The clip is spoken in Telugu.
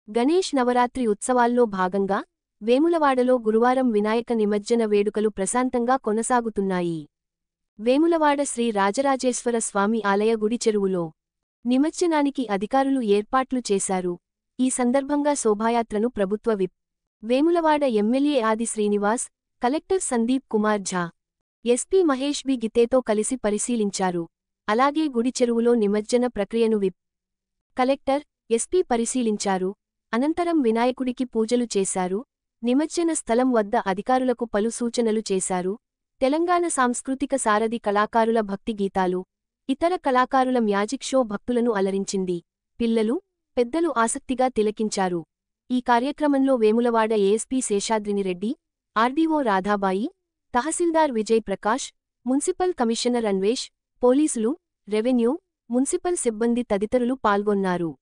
గణేష్ నవరాత్రి ఉత్సవాల్లో భాగంగా వేములవాడలో గురువారం వినాయక నిమజ్జన వేడుకలు ప్రశాంతంగా కొనసాగుతున్నాయి. వేములవాడ శ్రీ రాజరాజేశ్వర స్వామి ఆలయ గుడి చెరువులో నిమజ్జనానికి అధికారులు ఏర్పాట్లు చేశారు. ఈ సందర్భంగా శోభాయాత్రను ప్రభుత్వ విప్, వేములవాడ ఎమ్మెల్యే ఆది శ్రీనివాస్, కలెక్టర్ సందీప్ కుమార్ ఝా, ఎస్పీ మహేష్ బి గితేతో కలిసి పరిశీలించారు. అలాగే గుడి చెరువులో నిమజ్జన ప్రక్రియను విప్, కలెక్టర్, ఎస్పీ పరిశీలించారు. అనంతరం వినాయకుడికి పూజలు చేశారు. నిమజ్జన స్థలం వద్ద అధికారులకు పలు సూచనలు చేశారు. తెలంగాణ సాంస్కృతిక సారథి కళాకారుల భక్తి గీతాలు, ఇతర కళాకారుల మ్యాజిక్ షో భక్తులను అలరించింది. పిల్లలు, పెద్దలు ఆసక్తిగా తిలకించారు. ఈ కార్యక్రమంలో వేములవాడ ఏఎస్పీ శేషాద్రినిరెడ్డి, ఆర్డీఓ రాధాబాయి, తహసీల్దార్ విజయ్ ప్రకాష్, మున్సిపల్ కమిషనర్ అన్వేష్, పోలీసులు, రెవెన్యూ, మున్సిపల్ సిబ్బంది తదితరులు పాల్గొన్నారు.